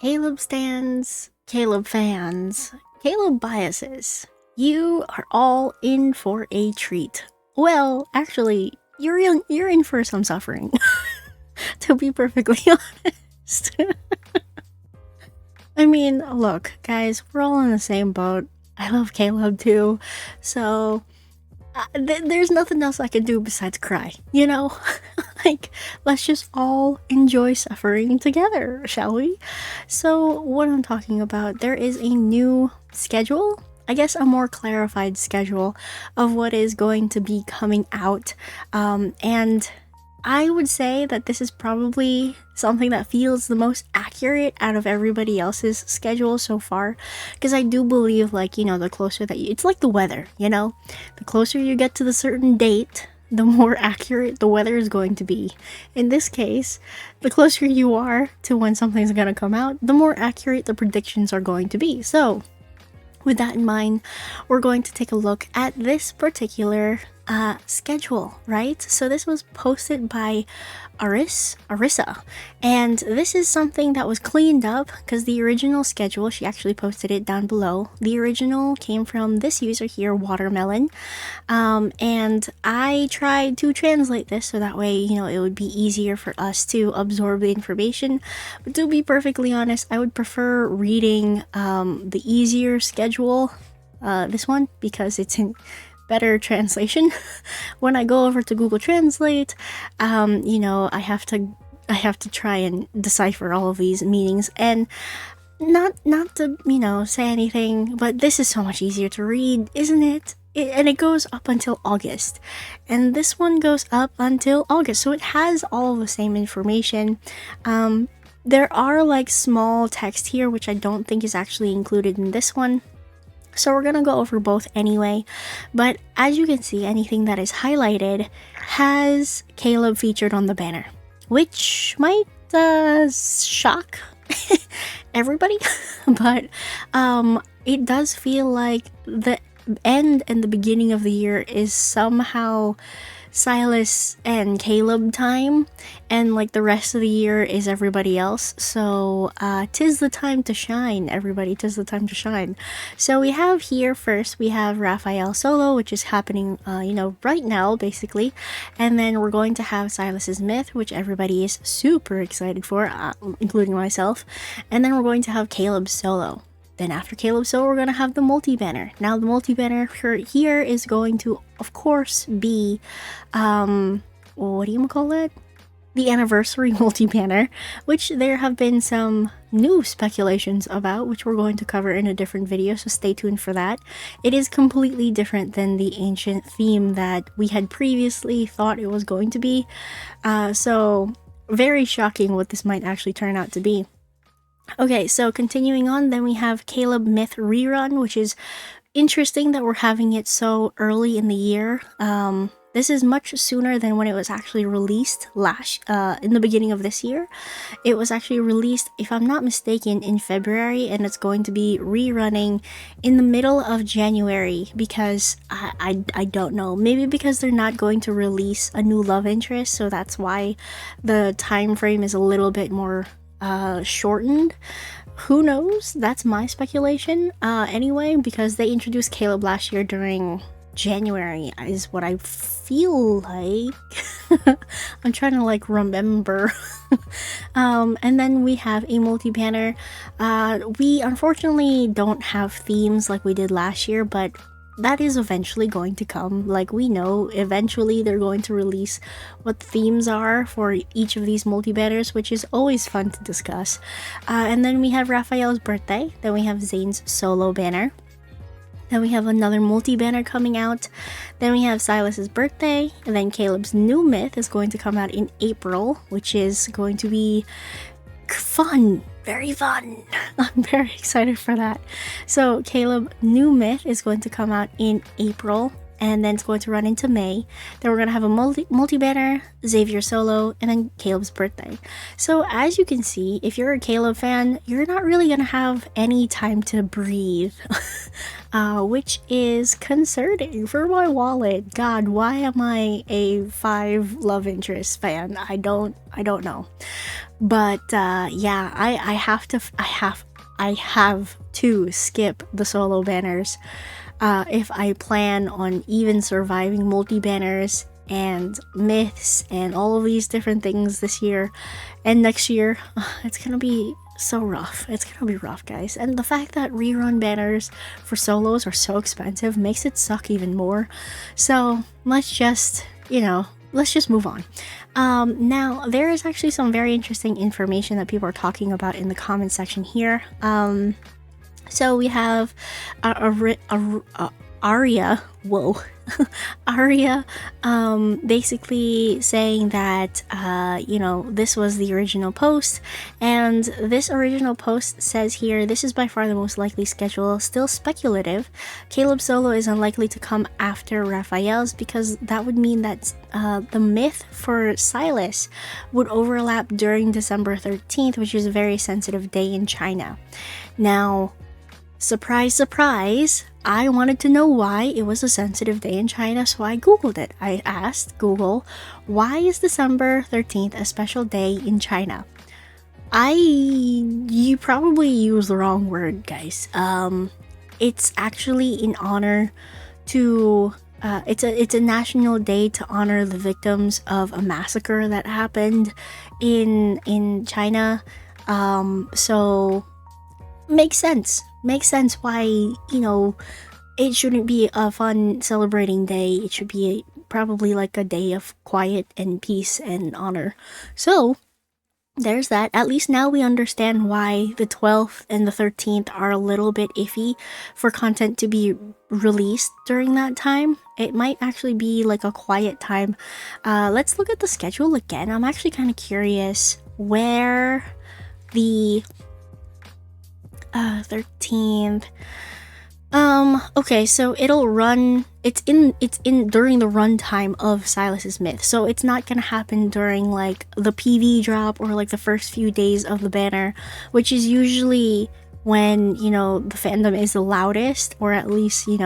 Caleb stands, Caleb fans, Caleb biases. You are all in for a treat. Well, actually, you're in for some suffering. To be perfectly honest. I mean, look, guys, we're all in the same boat. I love Caleb too, so there's nothing else I can do besides cry, you know? Like, let's just all enjoy suffering together, shall we? So, what I'm talking about, there is a new schedule, I guess a more clarified schedule of what is going to be coming out. And I would say that this is probably something that feels the most accurate out of everybody else's schedule so far. Because I do believe, like, you know, the closer that you, it's like the weather, you know? The closer you get to the certain date, the more accurate the weather is going to be. In this case, the closer you are to when something's gonna come out, the more accurate the predictions are going to be. So, with that in mind, we're going to take a look at this particular schedule, right? So this was posted by Arissa, and this is something that was cleaned up because the original schedule, she actually posted it down below. The original came from this user here, Watermelon, and I tried to translate this so that way, you know, it would be easier for us to absorb the information. But to be perfectly honest, I would prefer reading the easier schedule, this one, because it's in better translation. When I go over to Google Translate, you know, I have to try and decipher all of these meanings, and not to, you know, say anything, but this is so much easier to read, isn't it? And it goes up until August, and this one goes up until August, so it has all the same information. There are like small text here which I don't think is actually included in this one, so we're gonna go over both anyway. But as you can see, anything that is highlighted has Caleb featured on the banner, which might shock everybody. But it does feel like the end and the beginning of the year is somehow Silas and Caleb time, and like the rest of the year is everybody else. So tis the time to shine, everybody, tis the time to shine. So we have here first, we have Raphael solo, which is happening you know, right now basically, and then we're going to have Silas's myth, which everybody is super excited for, including myself, and then we're going to have Caleb's solo. Then after Caleb Solo, we're going to have the multi-banner. Now the multi-banner here is going to, of course, be, what do you call it? The anniversary multi-banner, which there have been some new speculations about, which we're going to cover in a different video, so stay tuned for that. It is completely different than the ancient theme that we had previously thought it was going to be. So very shocking what this might actually turn out to be. Okay, so continuing on, then we have Caleb Myth Rerun, which is interesting that we're having it so early in the year. This is much sooner than when it was actually released in the beginning of this year. It was actually released, if I'm not mistaken, in February, and it's going to be rerunning in the middle of January because I don't know. Maybe because they're not going to release a new love interest, so that's why the time frame is a little bit more shortened. Who knows? That's my speculation. Anyway, because they introduced Caleb last year during January is what I feel like. I'm trying to like remember. And then we have a multi-banner. We unfortunately don't have themes like we did last year, but that is eventually going to come. Like, we know eventually they're going to release what the themes are for each of these multi-banners, which is always fun to discuss. And then we have Raphael's birthday. Then we have Zane's solo banner. Then we have another multi-banner coming out. Then we have Silas's birthday. And then Caleb's new myth is going to come out in April, which is going to be fun. Very fun. I'm very excited for that. So Caleb new myth is going to come out in April. and then it's going to run into May. Then we're gonna have a multi-banner, Xavier solo, and then Caleb's birthday. So as you can see, if you're a Caleb fan, you're not really gonna have any time to breathe, which is concerning for my wallet. God, why am I a 5 love interest fan? I don't know. But yeah, I have to skip the solo banners if I plan on even surviving multi-banners and myths and all of these different things this year and next year. It's gonna be so rough. It's gonna be rough, guys. And the fact that rerun banners for solos are so expensive makes it suck even more. So let's just, let's just move on. Now, there is actually some very interesting information that people are talking about in the comment section here. So we have Aria, Aria, basically saying that, this was the original post, and this original post says here, this is by far the most likely schedule, still speculative. Caleb solo is unlikely to come after Raphael's because that would mean that the myth for Silas would overlap during December 13th, which is a very sensitive day in China. Now, surprise, surprise, I wanted to know why it was a sensitive day in China, so I googled it. I asked Google, why is December 13th a special day in China? You probably used the wrong word, guys. It's actually in honor to, it's a national day to honor the victims of a massacre that happened in China. So makes sense why, it shouldn't be a fun celebrating day. It should be probably like a day of quiet and peace and honor. So there's that. At least now we understand why the 12th and the 13th are a little bit iffy for content to be released during that time. It might actually be like a quiet time. Let's look at the schedule again. I'm actually kind of curious where the 13th. Okay, so it'll run, it's in during the runtime of Silas's myth, so it's not gonna happen during like the PV drop or like the first few days of the banner, which is usually when, the fandom is the loudest, or at least, they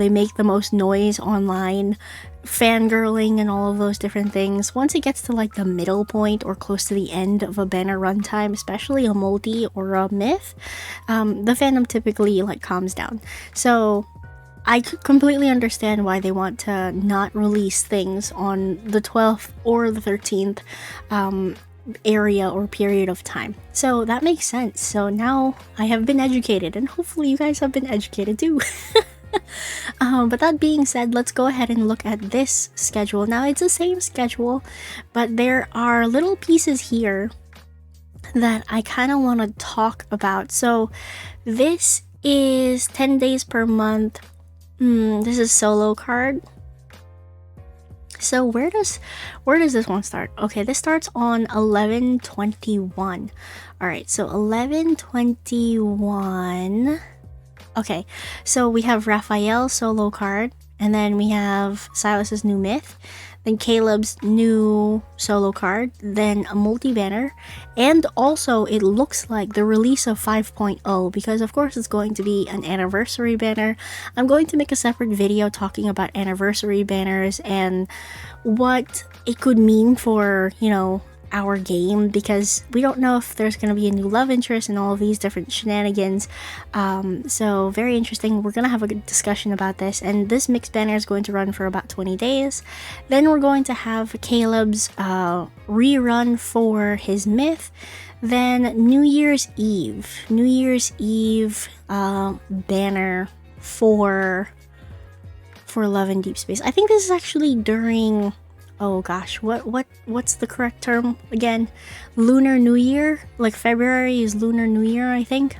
make the most noise online, fangirling and all of those different things. Once it gets to like the middle point or close to the end of a banner runtime, especially a multi or a myth, the fandom typically like calms down. So I completely understand why they want to not release things on the 12th or the 13th area or period of time. So that makes sense. So now I have been educated, and hopefully you guys have been educated too. But that being said, let's go ahead and look at this schedule. Now it's the same schedule, but there are little pieces here that I kind of want to talk about. So this is 10 days per month. This is solo card. So where does this one start? Okay, this starts on 11/21. All right, so 11/21. Okay, so we have Raphael's solo card, and then we have Silas's new myth, then Caleb's new solo card, then a multi-banner, and also it looks like the release of 5.0, because of course it's going to be an anniversary banner. I'm going to make a separate video talking about anniversary banners and what it could mean for, our game, because we don't know if there's going to be a new love interest and all of these different shenanigans. So very interesting. We're going to have a good discussion about this, and this mixed banner is going to run for about 20 days. Then we're going to have Caleb's rerun for his myth, then New Year's Eve banner for Love and Deepspace. I think this is actually during, oh gosh, what's the correct term again? Lunar New Year? Like February is Lunar New Year, I think.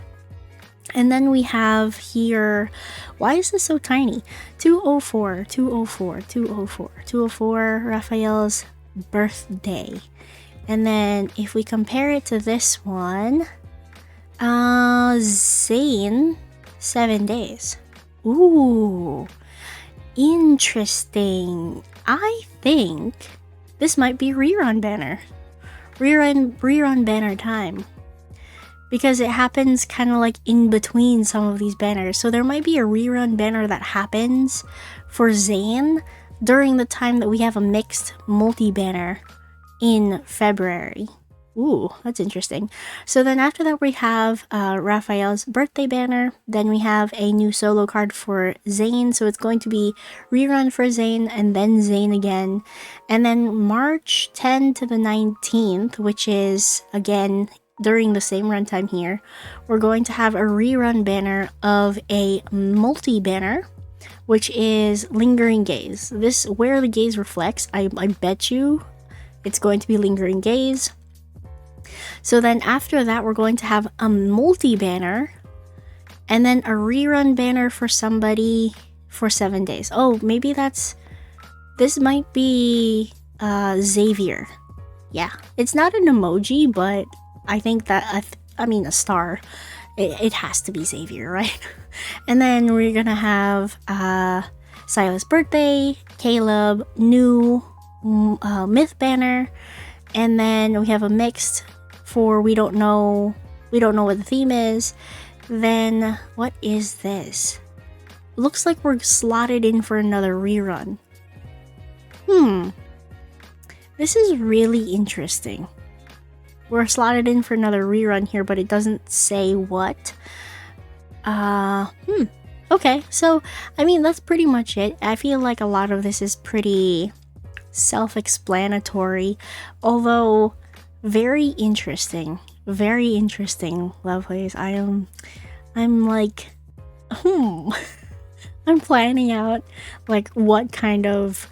And then we have here, why is this so tiny? 204, Raphael's birthday. And then if we compare it to this one, Zane, 7 days. Ooh, interesting. I think this might be rerun banner. Rerun banner time. Because it happens kind of like in between some of these banners. So there might be a rerun banner that happens for Zane during the time that we have a mixed multi-banner in February. Ooh, that's interesting. So then after that we have Raphael's birthday banner. Then we have a new solo card for Zane. So it's going to be rerun for Zane and then Zane again. And then March 10 to the 19th, which is again during the same runtime here, we're going to have a rerun banner of a multi-banner, which is Lingering Gaze. This, where the gaze reflects, I bet you it's going to be Lingering Gaze. So then after that, we're going to have a multi-banner and then a rerun banner for somebody for 7 days. Oh, maybe this might be Xavier. Yeah, it's not an emoji, but I think that, I mean a star. It has to be Xavier, right? And then we're gonna have Silas' birthday, Caleb, new myth banner, and then we have a mixed for we don't know what the theme is. Then what is this? Looks like we're slotted in for another rerun. This is really interesting. We're slotted in for another rerun here, but it doesn't say what. Okay, so, I mean, that's pretty much it. I feel like a lot of this is pretty self-explanatory, although very interesting. Very interesting, Lovelies. I'm like, I'm planning out, like, what kind of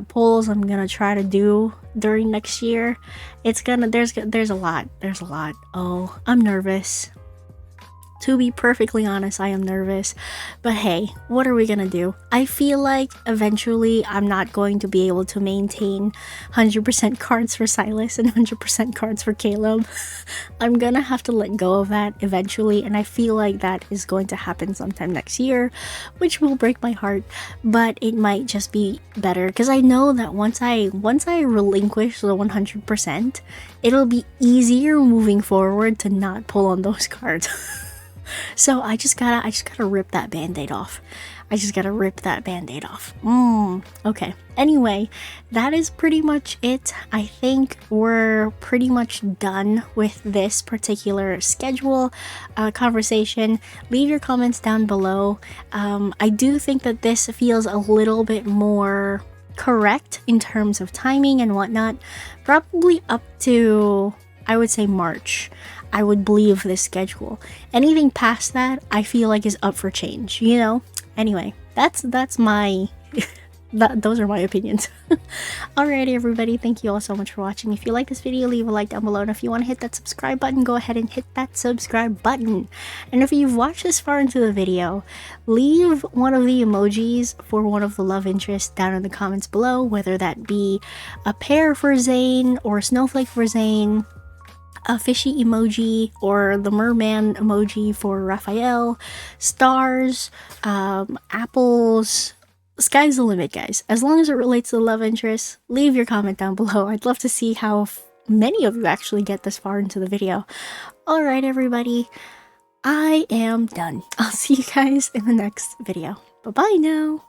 polls I'm gonna try to do during next year. It's gonna there's a lot. Oh, I'm nervous. To be perfectly honest, I am nervous. But hey, what are we gonna do? I feel like eventually I'm not going to be able to maintain 100% cards for Silas and 100% cards for Caleb. I'm gonna have to let go of that eventually, and I feel like that is going to happen sometime next year, which will break my heart, but it might just be better because I know that once I relinquish the 100%, it'll be easier moving forward to not pull on those cards. So I just gotta rip that band-aid off. Okay. Anyway, that is pretty much it. I think we're pretty much done with this particular schedule conversation. Leave your comments down below. I do think that this feels a little bit more correct in terms of timing and whatnot. Probably up to, I would say, March. I would believe this schedule. Anything past that, I feel like is up for change, you know? Anyway, that's my those are my opinions. Alrighty, everybody, thank you all so much for watching. If you like this video, leave a like down below, and if you want to hit that subscribe button, go ahead and hit that subscribe button. And if you've watched this far into the video, leave one of the emojis for one of the love interests down in the comments below, whether that be a pear for Zane or a snowflake for Zane, a fishy emoji, or the merman emoji for Raphael, stars, apples. Sky's the limit, guys. As long as it relates to the love interest, leave your comment down below. I'd love to see how many of you actually get this far into the video. Alright, everybody, I am done. I'll see you guys in the next video. Bye-bye now.